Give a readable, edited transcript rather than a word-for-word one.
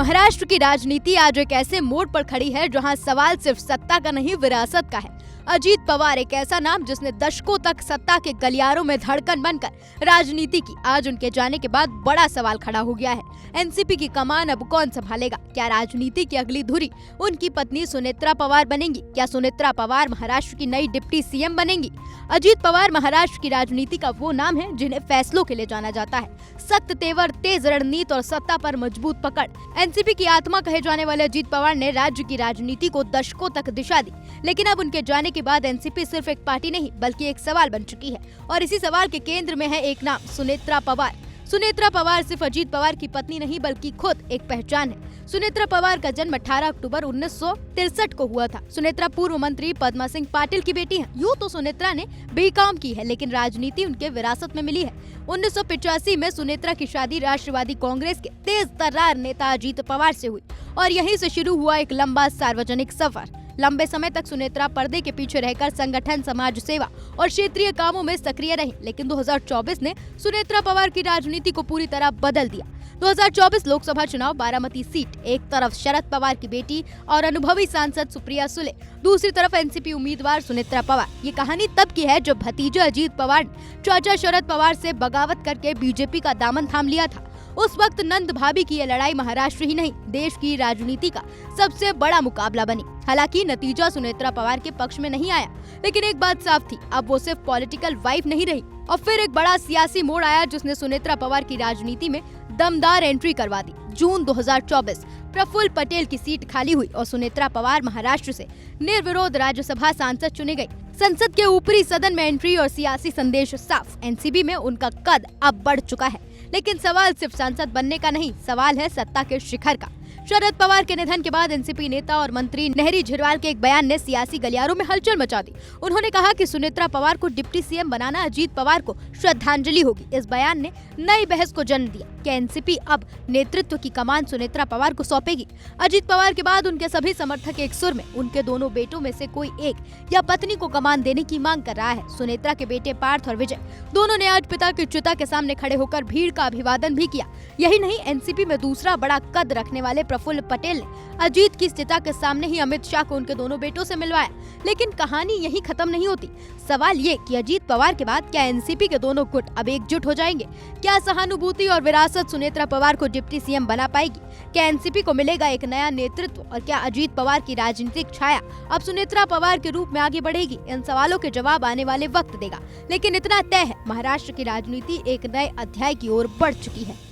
महाराष्ट्र की राजनीति आज एक ऐसे मोड़ पर खड़ी है जहां सवाल सिर्फ सत्ता का नहीं, विरासत का है। अजीत पवार एक ऐसा नाम जिसने दशकों तक सत्ता के गलियारों में धड़कन बनकर राजनीति की, आज उनके जाने के बाद बड़ा सवाल खड़ा हो गया है। एनसीपी की कमान अब कौन संभालेगा? क्या राजनीति की अगली धुरी उनकी पत्नी सुनेत्रा पवार बनेंगी? क्या सुनेत्रा पवार महाराष्ट्र की नई डिप्टी सीएम बनेंगी? अजीत पवार महाराष्ट्र की राजनीति का वो नाम है जिन्हें फैसलों के लिए जाना जाता है। सख्त तेवर, तेज रणनीति और सत्ता पर मजबूत पकड़। एनसीपी की आत्मा कहे जाने वाले अजीत पवार ने राज्य की राजनीति को दशकों तक दिशा दी, लेकिन अब उनके जाने के बाद एनसीपी सिर्फ एक पार्टी नहीं बल्कि एक सवाल बन चुकी है। और इसी सवाल के केंद्र में है एक नाम, सुनेत्रा पवार। सुनेत्रा पवार सिर्फ अजीत पवार की पत्नी नहीं बल्कि खुद एक पहचान है। सुनेत्रा पवार का जन्म 18 अक्टूबर 1963 को हुआ था। सुनेत्रा पूर्व मंत्री पद्मा सिंह पाटिल की बेटी है। यूँ तो सुनेत्रा ने बीकॉम की है, लेकिन राजनीति उनके विरासत में मिली है। 1985 में सुनेत्रा की शादी राष्ट्रवादी कांग्रेस के तेज तर्रार नेता अजीत पवार से हुई और यहीं से शुरू हुआ एक लंबा सार्वजनिक सफर। लंबे समय तक सुनेत्रा पर्दे के पीछे रहकर संगठन, समाज सेवा और क्षेत्रीय कामों में सक्रिय रही, लेकिन 2024 ने सुनेत्रा पवार की राजनीति को पूरी तरह बदल दिया। 2024 लोकसभा चुनाव, बारामती सीट, एक तरफ शरद पवार की बेटी और अनुभवी सांसद सुप्रिया सुले, दूसरी तरफ एनसीपी उम्मीदवार सुनेत्रा पवार। ये कहानी तब की है जब भतीजे अजीत पवार ने चाचा शरद पवार से बगावत करके बीजेपी का दामन थाम लिया था। उस वक्त नंद भाभी की ये लड़ाई महाराष्ट्र ही नहीं, देश की राजनीति का सबसे बड़ा मुकाबला बनी। हालांकि नतीजा सुनेत्रा पवार के पक्ष में नहीं आया, लेकिन एक बात साफ थी, अब वो सिर्फ पॉलिटिकल वाइफ नहीं रही। और फिर एक बड़ा सियासी मोड़ आया जिसने सुनेत्रा पवार की राजनीति में दमदार एंट्री करवा दी। जून 2024 प्रफुल्ल पटेल की सीट खाली हुई और सुनेत्रा पवार महाराष्ट्र से निर्विरोध राज्यसभा सांसद चुनी गई। संसद के ऊपरी सदन में एंट्री और सियासी संदेश साफ, एनसीपी में उनका कद अब बढ़ चुका है। लेकिन सवाल सिर्फ सांसद बनने का नहीं, सवाल है सत्ता के शिखर का। शरद पवार के निधन के बाद एनसीपी नेता और मंत्री नेहरी झिरवाल के एक बयान ने सियासी गलियारों में हलचल मचा दी। उन्होंने कहा कि सुनेत्रा पवार को डिप्टी सीएम बनाना अजीत पवार को श्रद्धांजलि होगी। इस बयान ने नई बहस को जन्म दिया कि एनसीपी अब नेतृत्व की कमान सुनेत्रा पवार को सौंपेगी। अजीत पवार के बाद उनके सभी समर्थक एक सुर में उनके दोनों बेटों में से कोई एक या पत्नी को कमान देने की मांग कर रहा है। सुनेत्रा के बेटे पार्थ और विजय दोनों ने आज पिता की चिता के सामने खड़े होकर भीड़ का अभिवादन भी किया। यही नहीं, एनसीपी में दूसरा बड़ा कद रखने वाले प्रफुल्ल पटेल ने अजीत की चिता के सामने ही अमित शाह को उनके दोनों बेटों से मिलवाया। लेकिन कहानी यही खत्म नहीं होती। सवाल ये कि अजीत पवार के बाद क्या एनसीपी के दोनों गुट अब एकजुट हो जाएंगे? क्या सहानुभूति और विरासत सुनेत्रा पवार को डिप्टी सीएम बना पाएगी? क्या एनसीपी को मिलेगा एक नया नेतृत्व? और क्या अजीत पवार की राजनीतिक छाया अब सुनेत्रा पवार के रूप में आगे बढ़ेगी? इन सवालों के जवाब आने वाले वक्त देगा, लेकिन इतना तय है, महाराष्ट्र की राजनीति एक नए अध्याय की ओर बढ़ चुकी है।